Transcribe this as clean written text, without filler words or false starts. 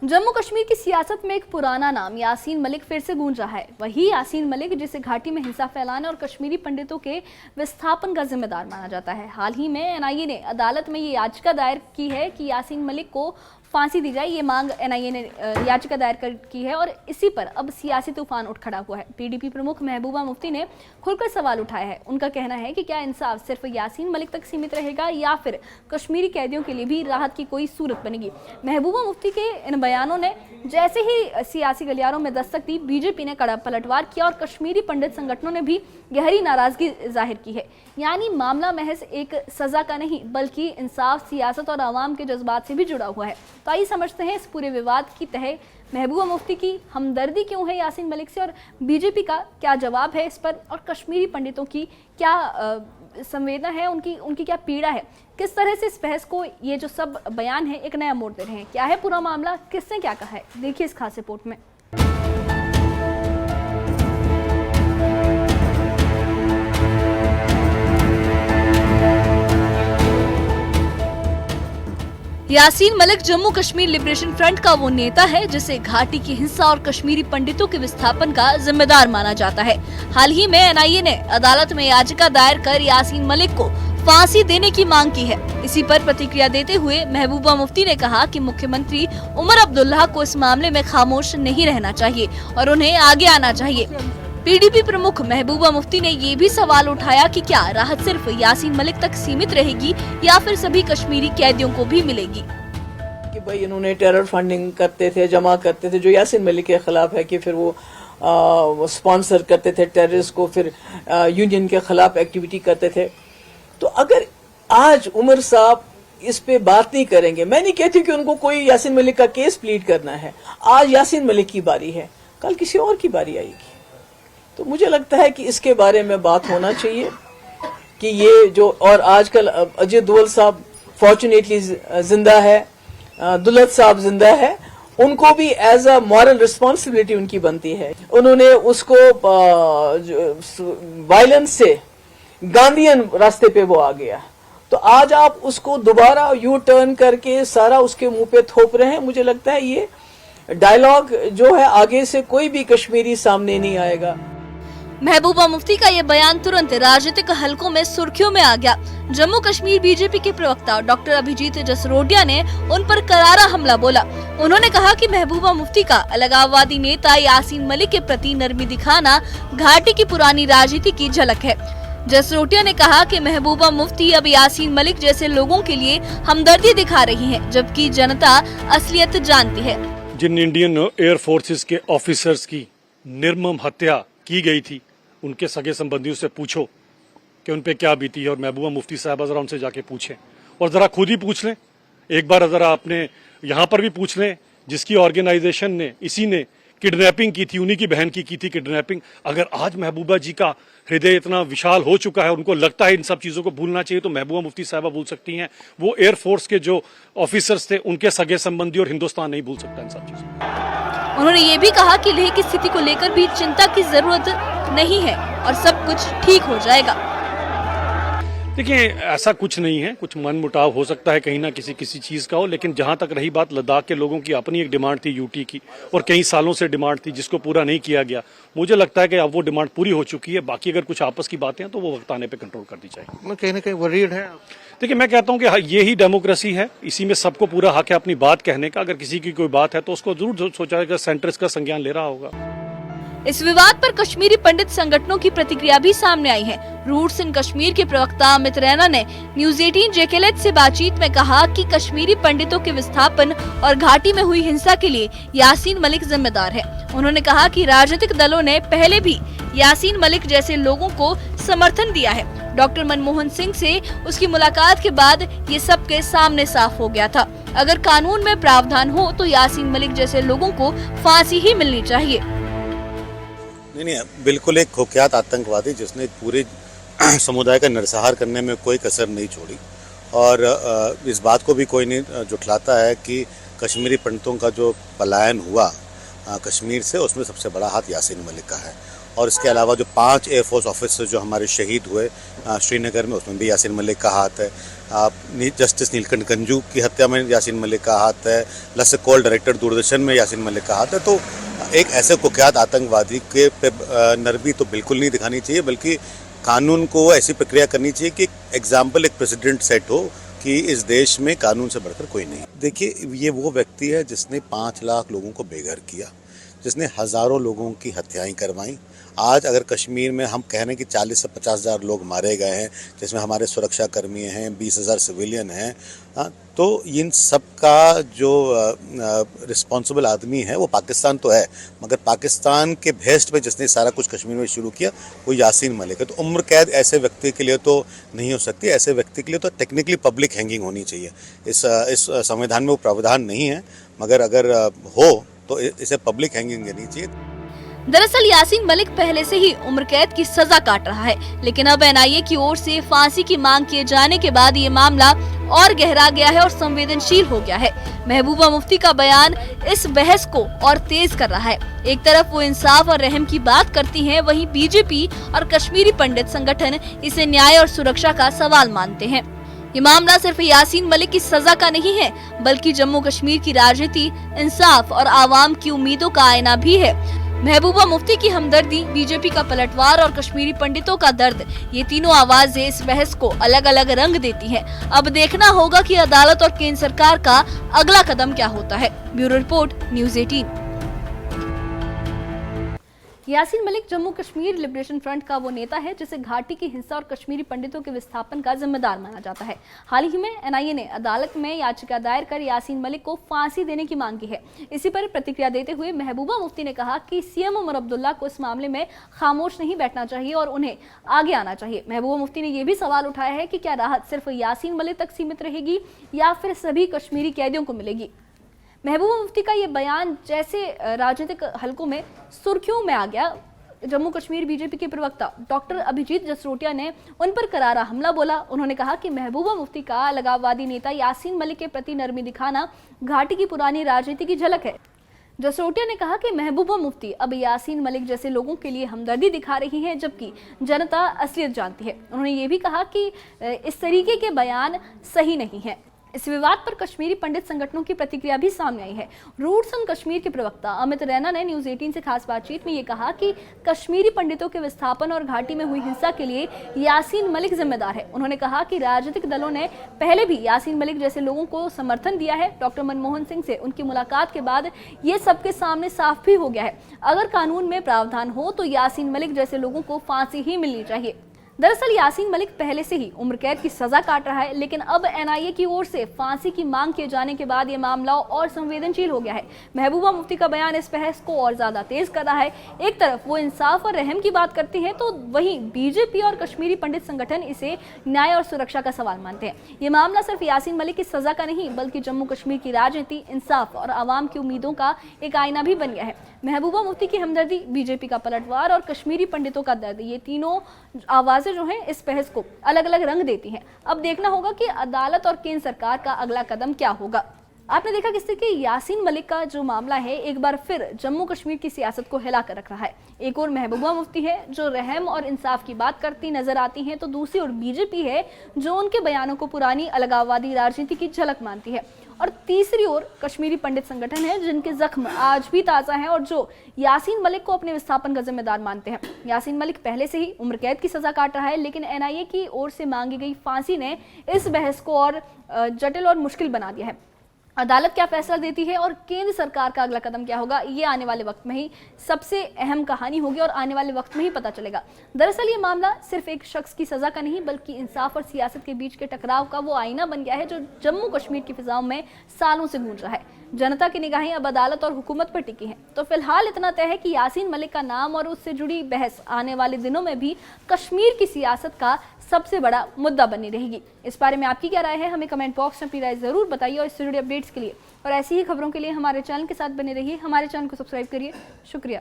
जम्मू कश्मीर की सियासत में एक पुराना नाम यासीन मलिक फिर से गूंज रहा है। वही यासीन मलिक जिसे घाटी में हिंसा फैलाने और कश्मीरी पंडितों के विस्थापन का जिम्मेदार माना जाता है। हाल ही में एनआईए ने अदालत में ये याचिका दायर की है कि यासीन मलिक को फांसी दी जाए। ये मांग एनआईए ने याचिका दायर की है और इसी पर अब सियासी तूफान उठ खड़ा हुआ है। पीडीपी प्रमुख महबूबा मुफ्ती ने खुलकर सवाल उठाया है। उनका कहना है कि क्या इंसाफ सिर्फ यासीन मलिक तक सीमित रहेगा या फिर कश्मीरी कैदियों के लिए भी राहत की कोई सूरत बनेगी। महबूबा मुफ्ती के इन बयानों ने जैसे ही सियासी गलियारों में दस्तक दी, बीजेपी ने कड़ा पलटवार किया और कश्मीरी पंडित संगठनों ने भी गहरी नाराजगी जाहिर की है। यानी मामला महज एक सजा का नहीं बल्कि इंसाफ, सियासत और आवाम के जज्बात से भी जुड़ा हुआ है। तो आइए समझते हैं इस पूरे विवाद की तह महबूबा मुफ्ती की हमदर्दी क्यों है यासीन मलिक से और बीजेपी का क्या जवाब है इस पर, और कश्मीरी पंडितों की क्या संवेदना है, उनकी क्या पीड़ा है, किस तरह से इस बहस को ये जो सब बयान है एक नया मोड़ दे रहे हैं। क्या है पूरा मामला, किसने क्या कहा है, देखिए इस खास रिपोर्ट में। यासीन मलिक जम्मू कश्मीर लिबरेशन फ्रंट का वो नेता है जिसे घाटी की हिंसा और कश्मीरी पंडितों के विस्थापन का जिम्मेदार माना जाता है। हाल ही में एनआईए ने अदालत में याचिका दायर कर यासीन मलिक को फांसी देने की मांग की है। इसी पर प्रतिक्रिया देते हुए महबूबा मुफ्ती ने कहा कि मुख्यमंत्री उमर अब्दुल्ला को इस मामले में खामोश नहीं रहना चाहिए और उन्हें आगे आना चाहिए। पीडीपी प्रमुख महबूबा मुफ्ती ने ये भी सवाल उठाया कि क्या राहत सिर्फ यासीन मलिक तक सीमित रहेगी या फिर सभी कश्मीरी कैदियों को भी मिलेगी। कि भाई इन्होंने टेरर फंडिंग करते थे, जमा करते थे जो यासीन मलिक के खिलाफ है, कि फिर वो स्पॉन्सर करते थे टेररिस्ट को, फिर यूनियन के खिलाफ एक्टिविटी करते थे। तो अगर आज उमर साहब इस पे बात नहीं करेंगे, मैं नहीं कहती कि उनको कोई यासीन मलिक का केस प्लीड करना है। आज यासीन मलिक की बारी है, कल किसी और की बारी आएगी। तो मुझे लगता है कि इसके बारे में बात होना चाहिए कि ये जो, और आजकल अजय दुवल साहब फॉर्चुनेटली जिंदा है, दुलत साहब जिंदा है, उनको भी एज अ मॉरल रिस्पॉन्सिबिलिटी उनकी बनती है। उन्होंने उसको वायलेंस से गांधीयन रास्ते पे वो आ गया, तो आज आप उसको दोबारा यू टर्न करके सारा उसके मुंह पे थोप रहे हैं। मुझे लगता है ये डायलॉग जो है आगे से कोई भी कश्मीरी सामने नहीं आएगा। महबूबा मुफ्ती का ये बयान तुरंत राजनीतिक हलकों में सुर्खियों में आ गया। जम्मू कश्मीर बीजेपी के प्रवक्ता डॉक्टर अभिजीत जसरोटिया ने उन पर करारा हमला बोला। उन्होंने कहा कि महबूबा मुफ्ती का अलगाववादी नेता यासीन मलिक के प्रति नरमी दिखाना घाटी की पुरानी राजनीति की झलक है। जसरोटिया ने कहा कि महबूबा मुफ्ती अब यासीन मलिक जैसे लोगों के लिए हमदर्दी दिखा रही है, जबकि जनता असलियत जानती है। जिन इंडियन एयर फोर्सेस के ऑफिसर्स की निर्मम हत्या की गई थी, उनके सगे संबंधियों से पूछो कि उन पे क्या बीती है, और महबूबा मुफ्ती साहबा जरा उनसे जाके पूछें, और जरा खुद ही पूछ लें। एक बार जरा आपने यहाँ पर भी पूछ लें, जिसकी ऑर्गेनाइजेशन ने, इसी ने किडनैपिंग की थी, उन्हीं की बहन की थी किडनैपिंग। अगर आज महबूबा जी का हृदय इतना विशाल हो चुका है, उनको लगता है इन सब चीजों को भूलना चाहिए, तो महबूबा मुफ्ती साहबा भूल सकती हैं। वो एयरफोर्स के जो ऑफिसर्स थे, उनके सगे संबंधी, और हिंदुस्तान नहीं भूल सकता इन सब चीजों। उन्होंने ये भी कहा कि लेह की स्थिति को लेकर भी चिंता की जरूरत नहीं है और सब कुछ ठीक हो जाएगा। देखिए, ऐसा कुछ नहीं है, कुछ मन मुटाव हो सकता है कहीं ना किसी चीज का हो, लेकिन जहां तक रही बात लद्दाख के लोगों की अपनी एक डिमांड थी यूटी की, और कई सालों से डिमांड थी जिसको पूरा नहीं किया गया। मुझे लगता है कि अब वो डिमांड पूरी हो चुकी है। बाकी अगर कुछ आपस की बातें हैं तो वो वक्त आने पे कंट्रोल कर दी जाएगी। मैं कहीं ना कहीं वरीड है। देखिए, मैं कहता हूं कि ये ही डेमोक्रेसी है, इसी में सबको पूरा हक है अपनी बात कहने का। अगर किसी की कोई बात है तो उसको जरूर सोचा कि सेंटर इसका संज्ञान ले रहा होगा। इस विवाद पर कश्मीरी पंडित संगठनों की प्रतिक्रिया भी सामने आई है। रूट्स इन कश्मीर के प्रवक्ता अमित रैना ने न्यूज 18 जेकेलेट से बातचीत में कहा कि कश्मीरी पंडितों के विस्थापन और घाटी में हुई हिंसा के लिए यासीन मलिक जिम्मेदार है। उन्होंने कहा कि राजनीतिक दलों ने पहले भी यासीन मलिक जैसे लोगों को समर्थन दिया है। डॉक्टर मनमोहन सिंह से उसकी मुलाकात के बाद ये सबके सामने साफ हो गया था। अगर कानून में प्रावधान हो तो यासीन मलिक जैसे लोगों को फांसी ही मिलनी चाहिए। नहीं, बिल्कुल एक कुख्यात आतंकवादी जिसने पूरे समुदाय का नरसंहार करने में कोई कसर नहीं छोड़ी, और इस बात को भी कोई नहीं जुटलाता है कि कश्मीरी पंडितों का जो पलायन हुआ कश्मीर से, उसमें सबसे बड़ा हाथ यासीन मलिक का है। और इसके अलावा जो 5 एयरफोर्स ऑफिसर जो हमारे शहीद हुए श्रीनगर में, उसमें भी यासीन मलिक का हाथ है। जस्टिस नीलकंठ गंजू की हत्या में यासीन मलिक का हाथ है। लसक कॉल डायरेक्टर दूरदर्शन में यासीन मलिक का हाथ है। तो एक ऐसे कुख्यात आतंकवादी के पे नरमी तो बिल्कुल नहीं दिखानी चाहिए, बल्कि कानून को ऐसी प्रक्रिया करनी चाहिए कि एग्जाम्पल, एक प्रेसिडेंट सेट हो कि इस देश में कानून से बढ़कर कोई नहीं। देखिए, ये वो व्यक्ति है जिसने 5 लाख लोगों को बेघर किया, जिसने हज़ारों लोगों की हत्याएं करवाई। आज अगर कश्मीर में हम कह रहे हैं कि 40 से 50 हज़ार लोग मारे गए हैं, जिसमें हमारे सुरक्षा कर्मी हैं, 20,000 सिविलियन हैं, तो इन सब का जो रिस्पॉन्सिबल आदमी है वो पाकिस्तान तो है, मगर पाकिस्तान के भेस्ट पे जिसने सारा कुछ कश्मीर में शुरू किया वो यासीन मलिक है। तो उम्र कैद ऐसे व्यक्ति के लिए तो नहीं हो सकती। ऐसे व्यक्ति के लिए तो टेक्निकली पब्लिक हैंगिंग होनी चाहिए। इस संविधान में वो प्रावधान नहीं है, मगर अगर हो तो इसे पब्लिक हैंगिंग देनी चाहिए। दरअसल यासीन मलिक पहले से ही उम्र कैद की सजा काट रहा है, लेकिन अब एनआईए की ओर से फांसी की मांग किए जाने के बाद ये मामला और गहरा गया है और संवेदनशील हो गया है। महबूबा मुफ्ती का बयान इस बहस को और तेज कर रहा है। एक तरफ वो इंसाफ और रहम की बात करती हैं, वहीं बीजेपी और कश्मीरी पंडित संगठन इसे न्याय और सुरक्षा का सवाल मानते हैं। ये मामला सिर्फ यासीन मलिक की सजा का नहीं है, बल्कि जम्मू कश्मीर की राजनीति, इंसाफ और आवाम की उम्मीदों का आईना भी है। महबूबा मुफ्ती की हमदर्दी, बीजेपी का पलटवार और कश्मीरी पंडितों का दर्द, ये तीनों आवाजें इस बहस को अलग अलग रंग देती हैं। अब देखना होगा कि अदालत और केंद्र सरकार का अगला कदम क्या होता है। Bureau report, news 18। Yasin Malik Jammu Kashmir liberation front का वो नेता है जिसे घाटी की हिंसा और कश्मीरी पंडितों के विस्थापन का जिम्मेदार माना जाता है। हाल ही में एनआईए ने अदालत में याचिका दायर कर यासीन मलिक को फांसी देने की मांग की है। इसी पर प्रतिक्रिया देते हुए महबूबा मुफ्ती ने कहा कि सीएम उमर अब्दुल्ला को इस मामले में खामोश नहीं बैठना चाहिए और उन्हें आगे आना चाहिए। महबूबा मुफ्ती ने यह भी सवाल उठाया है कि क्या राहत सिर्फ यासीन मलिक तक सीमित रहेगी या फिर सभी कश्मीरी कैदियों को मिलेगी। महबूबा मुफ्ती का ये बयान जैसे राजनीतिक हलकों में सुर्खियों में आ गया। जम्मू कश्मीर बीजेपी के प्रवक्ता डॉक्टर अभिजीत जसरोटिया ने उन पर करारा हमला बोला। उन्होंने कहा कि महबूबा मुफ्ती का अलगाववादी नेता यासीन मलिक के प्रति नरमी दिखाना घाटी की पुरानी राजनीति की झलक है। जसरोटिया ने कहा कि महबूबा मुफ्ती अब यासीन मलिक जैसे लोगों के लिए हमदर्दी दिखा रही हैं, जबकि जनता असलियत जानती है। उन्होंने ये भी कहा कि इस तरीके के बयान सही नहीं है। इस विवाद पर कश्मीरी पंडित संगठनों की प्रतिक्रिया भी सामने आई है। रूट्स ऑन कश्मीर के प्रवक्ता अमित रैना ने न्यूज़ 18 से खास बातचीत में ये कहा कि कश्मीरी पंडितों के विस्थापन और घाटी में हुई हिंसा के लिए यासीन मलिक जिम्मेदार है। उन्होंने कहा कि राजनीतिक दलों ने पहले भी यासीन मलिक जैसे लोगों को समर्थन दिया है। डॉक्टर मनमोहन सिंह से उनकी मुलाकात के बाद ये सबके सामने साफ भी हो गया है। अगर कानून में प्रावधान हो तो यासीन मलिक जैसे लोगों को फांसी ही मिलनी चाहिए। दरअसल यासीन मलिक पहले से ही उम्र कैद की सजा काट रहा है, लेकिन अब एनआईए की ओर से फांसी की मांग किए जाने के बाद यह मामला और संवेदनशील हो गया है। महबूबा मुफ्ती का बयान इस बहस को और ज्यादा तेज कर रहा है। एक तरफ वो इंसाफ और रहम की बात करती हैं, तो वहीं बीजेपी और कश्मीरी पंडित संगठन इसे न्याय और सुरक्षा का सवाल मानते हैं। ये मामला सिर्फ यासीन मलिक की सजा का नहीं, बल्कि जम्मू कश्मीर की राजनीति, इंसाफ और आवाम की उम्मीदों का एक आईना भी बन गया है। महबूबा मुफ्ती की हमदर्दी, बीजेपी का पलटवार और कश्मीरी पंडितों का दर्द, ये तीनों आवाजें जो हैं इस बहस को अलग अलग रंग देती हैं। अब देखना होगा कि अदालत और केंद्र सरकार का अगला कदम क्या होगा। आपने देखा किस तरह के यासीन मलिक का जो मामला है एक बार फिर जम्मू कश्मीर की सियासत को हिला कर रख रहा है। एक और महबूबा मुफ्ती है जो रहम और इंसाफ की बात करती नजर आती हैं, तो दूसरी ओर बीजेपी है जो उनके बयानों को पुरानी अलगाववादी राजनीति की झलक मानती है, और तीसरी ओर कश्मीरी पंडित संगठन है जिनके जख्म आज भी ताज़ा हैं और जो यासीन मलिक को अपने विस्थापन का जिम्मेदार मानते हैं। यासीन मलिक पहले से ही उम्र कैद की सजा काट रहा है, लेकिन एनआईए की ओर से मांगी गई फांसी ने इस बहस को और जटिल और मुश्किल बना दिया है। अदालत क्या फैसला देती है और केंद्र सरकार का अगला कदम क्या होगा, ये आने वाले वक्त में ही सबसे अहम कहानी होगी और आने वाले वक्त में ही पता चलेगा। दरअसल ये मामला सिर्फ एक शख्स की सजा का नहीं, बल्कि इंसाफ और सियासत के बीच के टकराव का वो आईना बन गया है जो जम्मू कश्मीर की फिजाओं में सालों से गूंज रहा है। जनता की निगाहें अब अदालत और हुकूमत पर टिकी हैं। तो फिलहाल इतना तय है कि यासीन मलिक का नाम और उससे जुड़ी बहस आने वाले दिनों में भी कश्मीर की सियासत का सबसे बड़ा मुद्दा बनी रहेगी। इस बारे में आपकी क्या राय है, हमें कमेंट बॉक्स में अपनी राय जरूर बताइए। और इससे जुड़े अपडेट्स के लिए और ऐसी ही खबरों के लिए हमारे चैनल के साथ बने रहिए। हमारे चैनल को सब्सक्राइब करिए। शुक्रिया।